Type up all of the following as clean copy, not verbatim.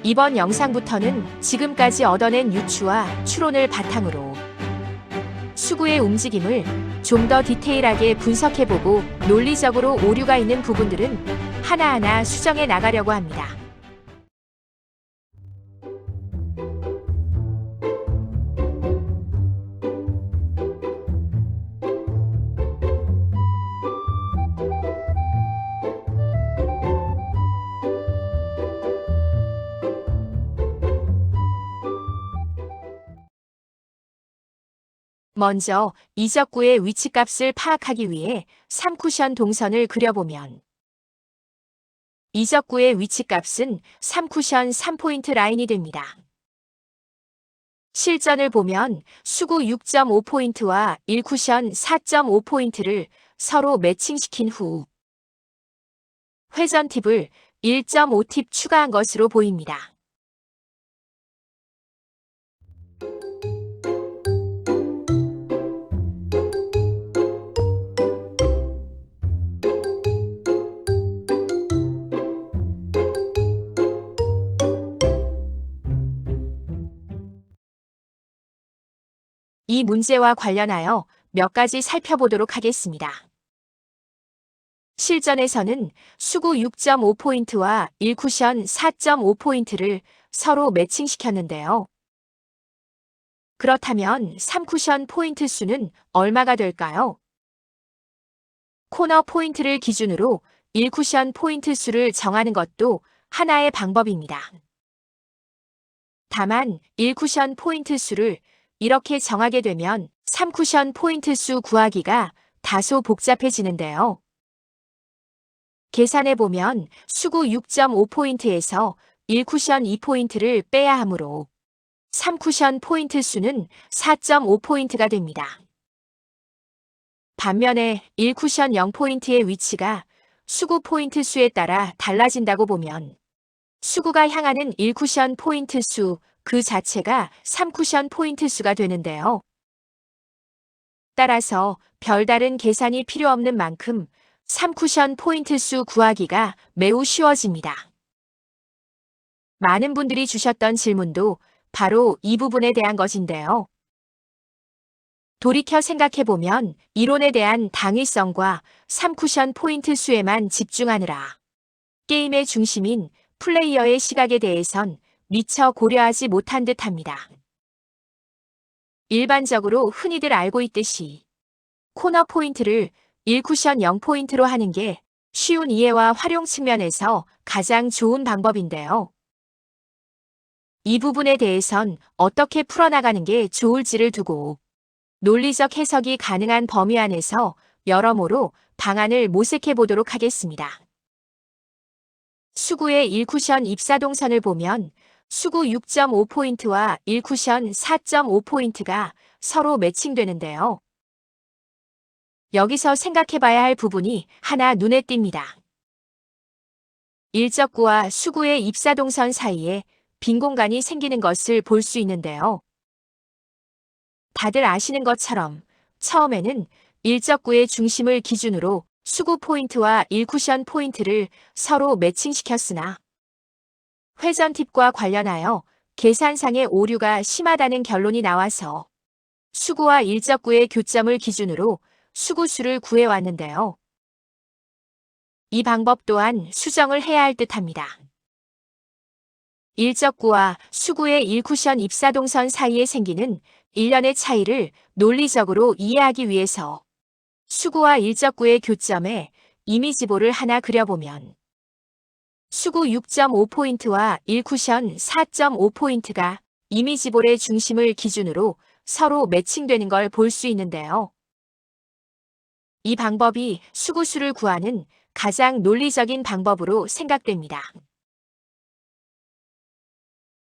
이번 영상부터는 지금까지 얻어낸 유추와 추론을 바탕으로 수구의 움직임을 좀 더 디테일하게 분석해보고 논리적으로 오류가 있는 부분들은 하나하나 수정해 나가려고 합니다. 먼저 이적구의 위치값을 파악하기 위해 3쿠션 동선을 그려보면 이적구의 위치값은 3쿠션 3포인트 라인이 됩니다. 실전을 보면 수구 6.5포인트와 1쿠션 4.5포인트를 서로 매칭시킨 후 회전 팁을 1.5팁 추가한 것으로 보입니다. 이 문제와 관련하여 몇 가지 살펴보도록 하겠습니다. 실전에서는 수구 6.5포인트와 1쿠션 4.5포인트를 서로 매칭시켰는데요. 그렇다면 3쿠션 포인트 수는 얼마가 될까요? 코너 포인트를 기준으로 1쿠션 포인트 수를 정하는 것도 하나의 방법입니다. 다만 1쿠션 포인트 수를 이렇게 정하게 되면 3쿠션 포인트 수 구하기가 다소 복잡해지는데요. 계산해보면 수구 6.5포인트에서 1쿠션 2포인트를 빼야 하므로 3쿠션 포인트 수는 4.5포인트가 됩니다. 반면에 1쿠션 0포인트의 위치가 수구 포인트 수에 따라 달라진다고 보면 수구가 향하는 1쿠션 포인트 수 그 자체가 3쿠션 포인트 수가 되는데요. 따라서 별다른 계산이 필요 없는 만큼 3쿠션 포인트 수 구하기가 매우 쉬워집니다. 많은 분들이 주셨던 질문도 바로 이 부분에 대한 것인데요. 돌이켜 생각해보면 이론에 대한 당위성과 3쿠션 포인트 수에만 집중하느라 게임의 중심인 플레이어의 시각에 대해선 미처 고려하지 못한 듯합니다. 일반적으로 흔히들 알고 있듯이 코너 포인트를 1쿠션 0포인트로 하는 게 쉬운 이해와 활용 측면에서 가장 좋은 방법인데요. 이 부분에 대해선 어떻게 풀어나가는 게 좋을지를 두고 논리적 해석이 가능한 범위 안에서 여러모로 방안을 모색해 보도록 하겠습니다. 수구의 1쿠션 입사동선을 보면 수구 6.5포인트와 1쿠션 4.5포인트가 서로 매칭되는데요. 여기서 생각해봐야 할 부분이 하나 눈에 띕니다. 일적구와 수구의 입사동선 사이에 빈 공간이 생기는 것을 볼 수 있는데요. 다들 아시는 것처럼 처음에는 일적구의 중심을 기준으로 수구 포인트와 1쿠션 포인트를 서로 매칭시켰으나 회전 팁과 관련하여 계산상의 오류가 심하다는 결론이 나와서 수구와 일적구의 교점을 기준으로 수구수를 구해왔는데요. 이 방법 또한 수정을 해야 할 듯합니다. 일적구와 수구의 1쿠션 입사동선 사이에 생기는 일련의 차이를 논리적으로 이해하기 위해서 수구와 일적구의 교점에 이미지볼을 하나 그려보면 수구 6.5포인트와 1쿠션 4.5포인트가 이미지볼의 중심을 기준으로 서로 매칭되는 걸 볼 수 있는데요. 이 방법이 수구수를 구하는 가장 논리적인 방법으로 생각됩니다.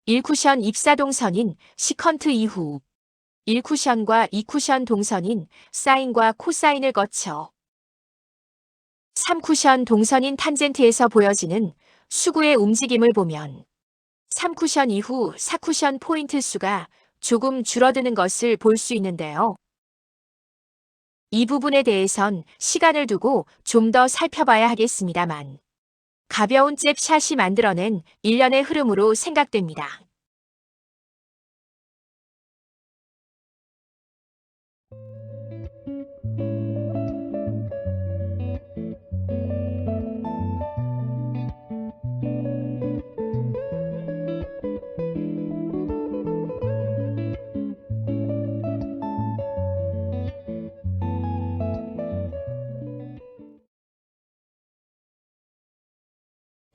1쿠션 입사동선인 시컨트 이후 1쿠션과 2쿠션 동선인 사인과 코사인을 거쳐 3쿠션 동선인 탄젠트에서 보여지는 수구의 움직임을 보면 3쿠션 이후 4쿠션 포인트 수가 조금 줄어드는 것을 볼 수 있는데요. 이 부분에 대해선 시간을 두고 좀 더 살펴봐야 하겠습니다만 가벼운 잽샷이 만들어낸 일련의 흐름으로 생각됩니다.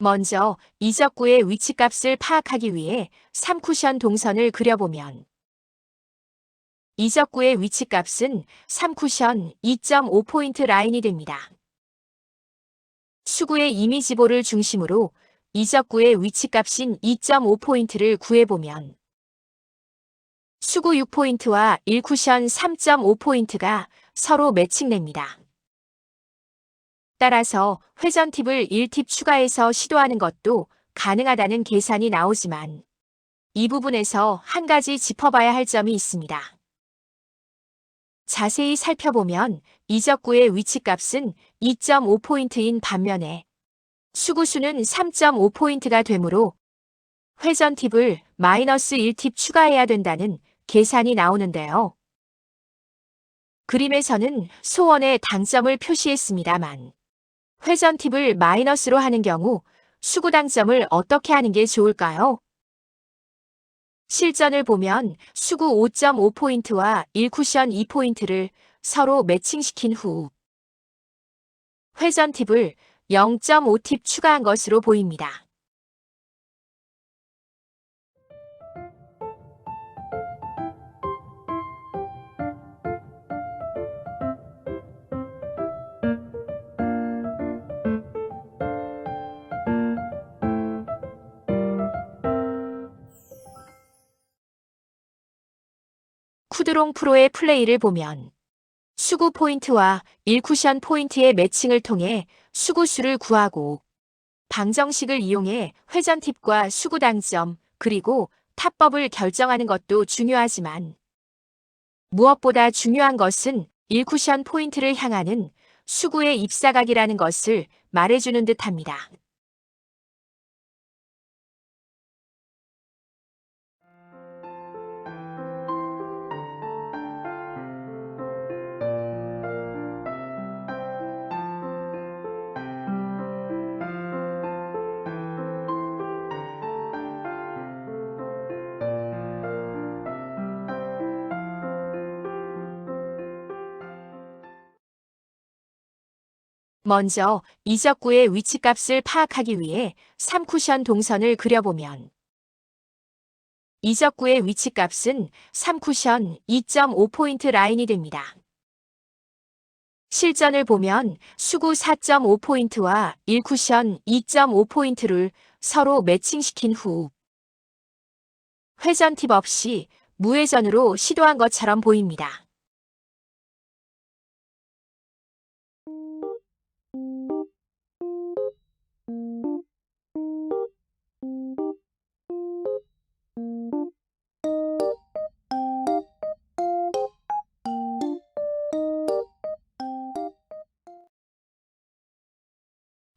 먼저 이적구의 위치값을 파악하기 위해 3쿠션 동선을 그려보면 이적구의 위치값은 3쿠션 2.5포인트 라인이 됩니다. 수구의 이미지볼을 중심으로 이적구의 위치값인 2.5포인트를 구해보면 수구 6포인트와 1쿠션 3.5포인트가 서로 매칭됩니다. 따라서 회전 팁을 1팁 추가해서 시도하는 것도 가능하다는 계산이 나오지만 이 부분에서 한 가지 짚어봐야 할 점이 있습니다. 자세히 살펴보면 이적구의 위치값은 2.5포인트인 반면에 수구수는 3.5포인트가 되므로 회전 팁을 마이너스 1팁 추가해야 된다는 계산이 나오는데요. 그림에서는 소원의 당점을 표시했습니다만 회전 팁을 마이너스로 하는 경우 수구 당점을 어떻게 하는 게 좋을까요? 실전을 보면 수구 5.5포인트와 1쿠션 2포인트를 서로 매칭시킨 후 회전 팁을 0.5팁 추가한 것으로 보입니다. 쿠드롱 프로의 플레이를 보면 수구 포인트와 1쿠션 포인트의 매칭을 통해 수구수를 구하고 방정식을 이용해 회전 팁과 수구 당점 그리고 탑법을 결정하는 것도 중요하지만 무엇보다 중요한 것은 1쿠션 포인트를 향하는 수구의 입사각이라는 것을 말해주는 듯합니다. 먼저 이적구의 위치값을 파악하기 위해 3쿠션 동선을 그려보면 이적구의 위치값은 3쿠션 2.5포인트 라인이 됩니다. 실전을 보면 수구 4.5포인트와 1쿠션 2.5포인트를 서로 매칭시킨 후 회전 팁 없이 무회전으로 시도한 것처럼 보입니다.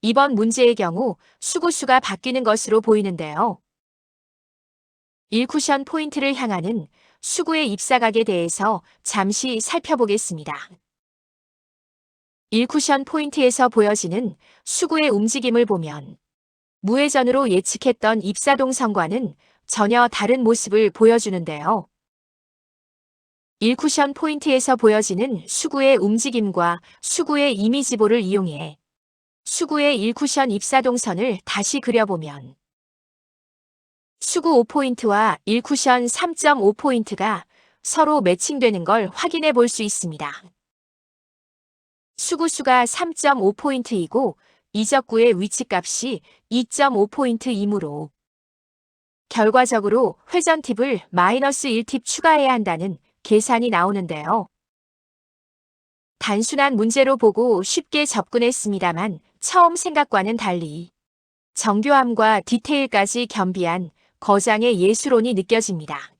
이번 문제의 경우 수구수가 바뀌는 것으로 보이는데요. 1쿠션 포인트를 향하는 수구의 입사각에 대해서 잠시 살펴보겠습니다. 1쿠션 포인트에서 보여지는 수구의 움직임을 보면 무회전으로 예측했던 입사동선과는 전혀 다른 모습을 보여주는데요. 1쿠션 포인트에서 보여지는 수구의 움직임과 수구의 이미지볼을 이용해 수구의 1쿠션 입사동선을 다시 그려보면 수구 5포인트와 1쿠션 3.5포인트가 서로 매칭되는 걸 확인해 볼 수 있습니다. 수구수가 3.5포인트이고 이적구의 위치값이 2.5포인트이므로 결과적으로 회전 팁을 마이너스 1팁 추가해야 한다는 계산이 나오는데요. 단순한 문제로 보고 쉽게 접근했습니다만 처음 생각과는 달리 정교함과 디테일까지 겸비한 거장의 예술혼이 느껴집니다.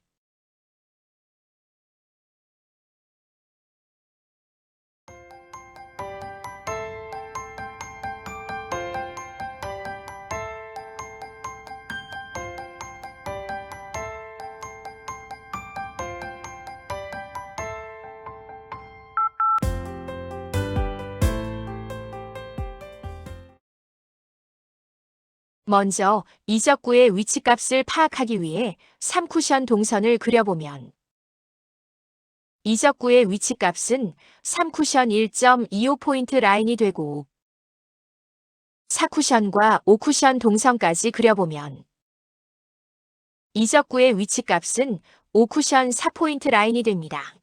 먼저 이적구의 위치값을 파악하기 위해 3쿠션 동선을 그려보면 이적구의 위치값은 3쿠션 1.25포인트 라인이 되고 4쿠션과 5쿠션 동선까지 그려보면 이적구의 위치값은 5쿠션 4포인트 라인이 됩니다.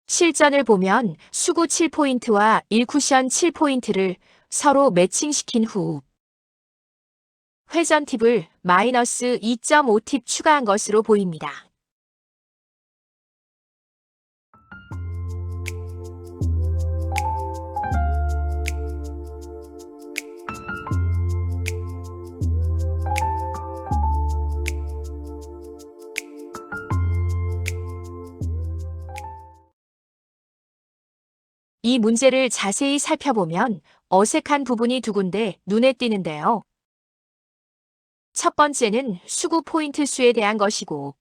실전을 보면 수구 7포인트와 1쿠션 7포인트를 서로 매칭시킨 후 회전 팁을 마이너스 2.5팁 추가한 것으로 보입니다. 이 문제를 자세히 살펴보면 어색한 부분이 두 군데 눈에 띄는데요. 첫 번째는 수구 포인트 수에 대한 것이고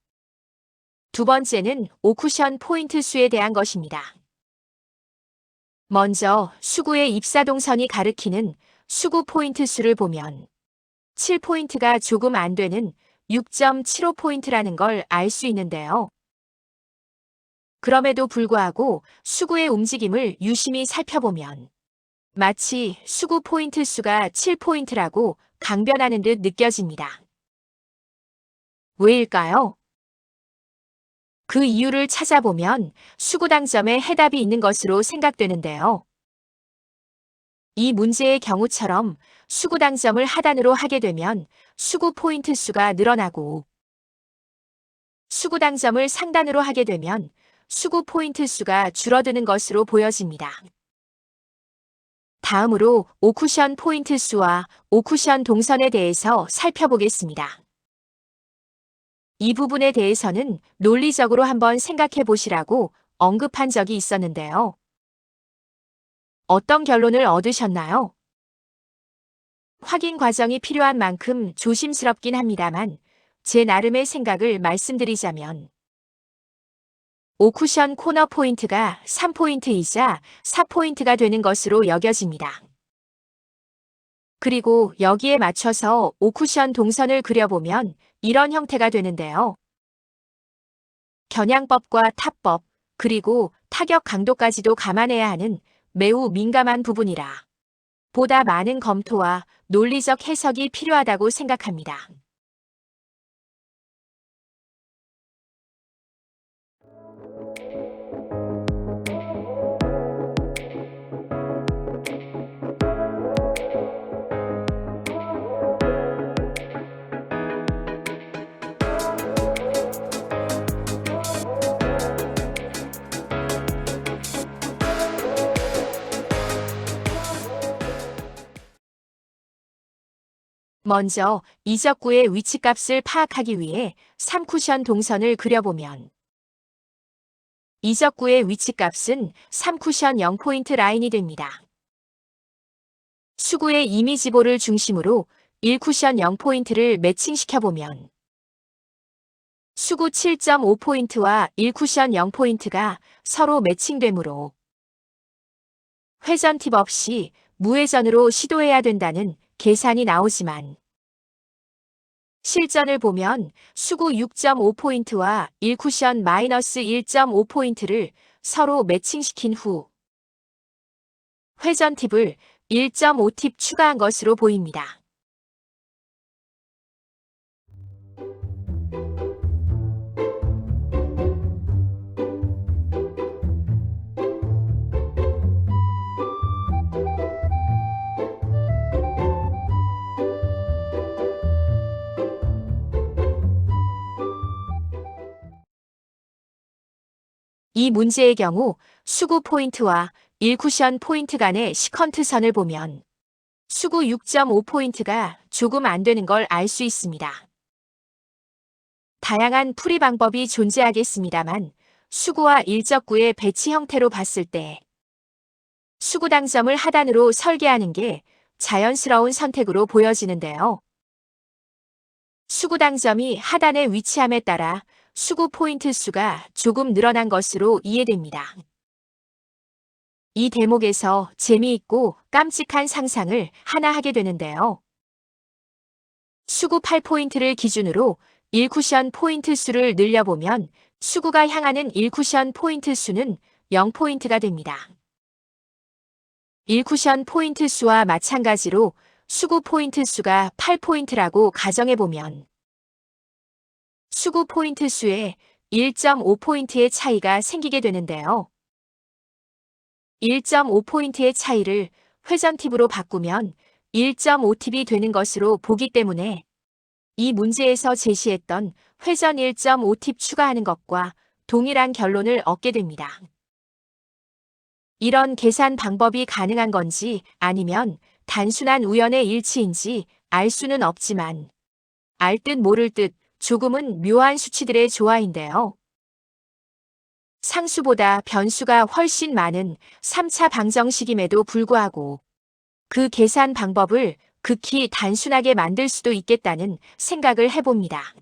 두 번째는 5쿠션 포인트 수에 대한 것입니다. 먼저 수구의 입사동선이 가리키는 수구 포인트 수를 보면 7포인트가 조금 안 되는 6.75포인트라는 걸 알 수 있는데요. 그럼에도 불구하고 수구의 움직임을 유심히 살펴보면 마치 수구 포인트 수가 7포인트라고 강변하는 듯 느껴집니다. 왜일까요? 그 이유를 찾아보면 수구 당점에 해답이 있는 것으로 생각되는데요. 이 문제의 경우처럼 수구 당점을 하단으로 하게 되면 수구 포인트 수가 늘어나고 수구 당점을 상단으로 하게 되면 수구 포인트 수가 줄어드는 것으로 보여집니다. 다음으로 5쿠션 포인트 수와 5쿠션 동선에 대해서 살펴보겠습니다. 이 부분에 대해서는 논리적으로 한번 생각해 보시라고 언급한 적이 있었는데요. 어떤 결론을 얻으셨나요? 확인 과정이 필요한 만큼 조심스럽긴 합니다만 제 나름의 생각을 말씀드리자면 5쿠션 코너 포인트가 3포인트이자 4포인트가 되는 것으로 여겨집니다. 그리고 여기에 맞춰서 5쿠션 동선을 그려보면 이런 형태가 되는데요. 겨냥법과 타법, 그리고 타격 강도까지도 감안해야 하는 매우 민감한 부분이라 보다 많은 검토와 논리적 해석이 필요하다고 생각합니다. 먼저 이적구의 위치값을 파악하기 위해 3쿠션 동선을 그려보면 이적구의 위치값은 3쿠션 0포인트 라인이 됩니다. 수구의 이미지볼을 중심으로 1쿠션 0포인트를 매칭시켜보면 수구 7.5포인트와 1쿠션 0포인트가 서로 매칭되므로 회전 팁 없이 무회전으로 시도해야 된다는 계산이 나오지만 실전을 보면 수구 6.5포인트와 1쿠션 마이너스 1.5포인트를 서로 매칭시킨 후 회전 팁을 1.5팁 추가한 것으로 보입니다. 이 문제의 경우 수구 포인트와 1쿠션 포인트 간의 시컨트 선을 보면 수구 6.5포인트가 조금 안 되는 걸 알 수 있습니다. 다양한 풀이 방법이 존재하겠습니다만 수구와 일적구의 배치 형태로 봤을 때 수구 당점을 하단으로 설계하는 게 자연스러운 선택으로 보여지는데요. 수구 당점이 하단에 위치함에 따라 수구 포인트 수가 조금 늘어난 것으로 이해됩니다. 이 대목에서 재미있고 깜찍한 상상을 하나 하게 되는데요. 수구 8포인트를 기준으로 1쿠션 포인트 수를 늘려보면 수구가 향하는 1쿠션 포인트 수는 0포인트가 됩니다. 1쿠션 포인트 수와 마찬가지로 수구 포인트 수가 8포인트라고 가정해보면 수구 포인트 수에 1.5포인트의 차이가 생기게 되는데요. 1.5포인트의 차이를 회전 팁으로 바꾸면 1.5팁이 되는 것으로 보기 때문에 이 문제에서 제시했던 회전 1.5팁 추가하는 것과 동일한 결론을 얻게 됩니다. 이런 계산 방법이 가능한 건지 아니면 단순한 우연의 일치인지 알 수는 없지만 알 듯 모를 듯 조금은 묘한 수치들의 조화인데요. 상수보다 변수가 훨씬 많은 3차 방정식임에도 불구하고 그 계산 방법을 극히 단순하게 만들 수도 있겠다는 생각을 해봅니다.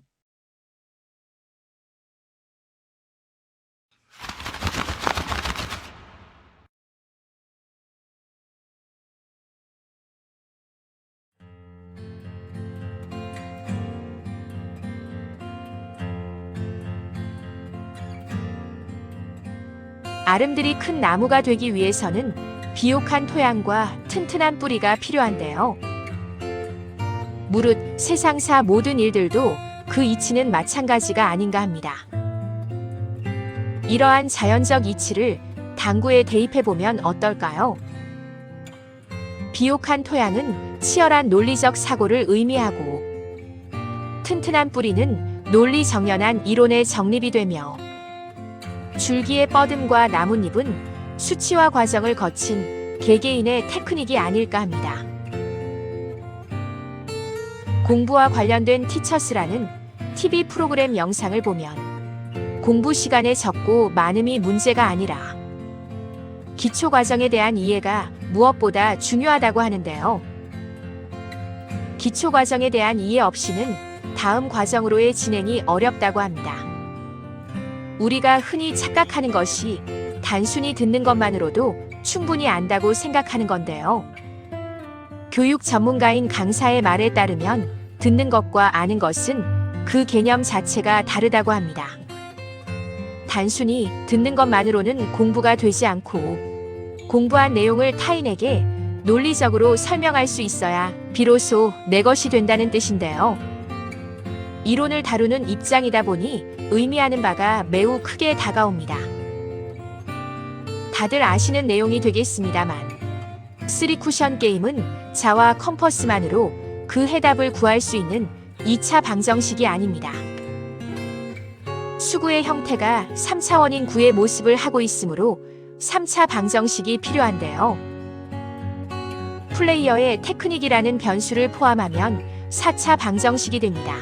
아름드리 큰 나무가 되기 위해서는 비옥한 토양과 튼튼한 뿌리가 필요한데요. 무릇 세상사 모든 일들도 그 이치는 마찬가지가 아닌가 합니다. 이러한 자연적 이치를 당구에 대입해보면 어떨까요? 비옥한 토양은 치열한 논리적 사고를 의미하고 튼튼한 뿌리는 논리정연한 이론의 정립이 되며 줄기의 뻗음과 나뭇잎은 수치화 과정을 거친 개개인의 테크닉이 아닐까 합니다. 공부와 관련된 티처스라는 TV 프로그램 영상을 보면 공부 시간에 적고 많음이 문제가 아니라 기초 과정에 대한 이해가 무엇보다 중요하다고 하는데요. 기초 과정에 대한 이해 없이는 다음 과정으로의 진행이 어렵다고 합니다. 우리가 흔히 착각하는 것이 단순히 듣는 것만으로도 충분히 안다고 생각하는 건데요. 교육 전문가인 강사의 말에 따르면 듣는 것과 아는 것은 그 개념 자체가 다르다고 합니다. 단순히 듣는 것만으로는 공부가 되지 않고 공부한 내용을 타인에게 논리적으로 설명할 수 있어야 비로소 내 것이 된다는 뜻인데요. 이론을 다루는 입장이다 보니 의미하는 바가 매우 크게 다가옵니다. 다들 아시는 내용이 되겠습니다만 3쿠션 게임은 자와 컴퍼스만으로 그 해답을 구할 수 있는 2차 방정식이 아닙니다. 수구의 형태가 3차원인 구의 모습을 하고 있으므로 3차 방정식이 필요한데요. 플레이어의 테크닉이라는 변수를 포함하면 4차 방정식이 됩니다.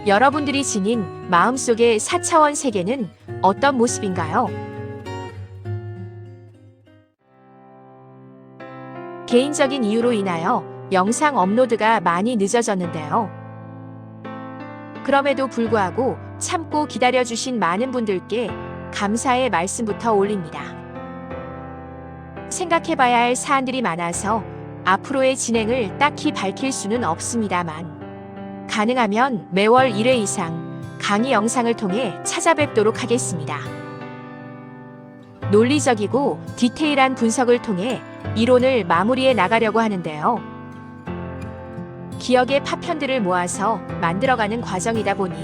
여러분들이 지닌 마음속의 4차원 세계는 어떤 모습인가요? 개인적인 이유로 인하여 영상 업로드가 많이 늦어졌는데요. 그럼에도 불구하고 참고 기다려주신 많은 분들께 감사의 말씀부터 올립니다. 생각해봐야 할 사안들이 많아서 앞으로의 진행을 딱히 밝힐 수는 없습니다만 가능하면 매월 1회 이상 강의 영상을 통해 찾아뵙도록 하겠습니다. 논리적이고 디테일한 분석을 통해 이론을 마무리해 나가려고 하는데요. 기억의 파편들을 모아서 만들어가는 과정이다 보니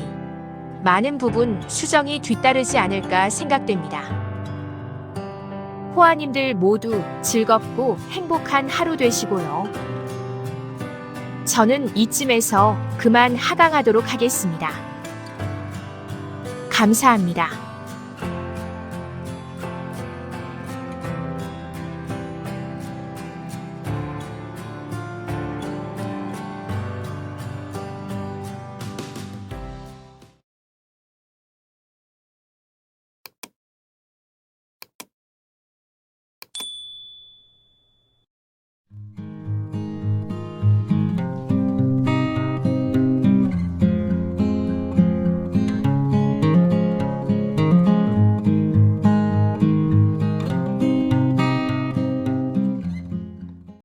많은 부분 수정이 뒤따르지 않을까 생각됩니다. 호아님들 모두 즐겁고 행복한 하루 되시고요. 저는 이쯤에서 그만 하강하도록 하겠습니다. 감사합니다.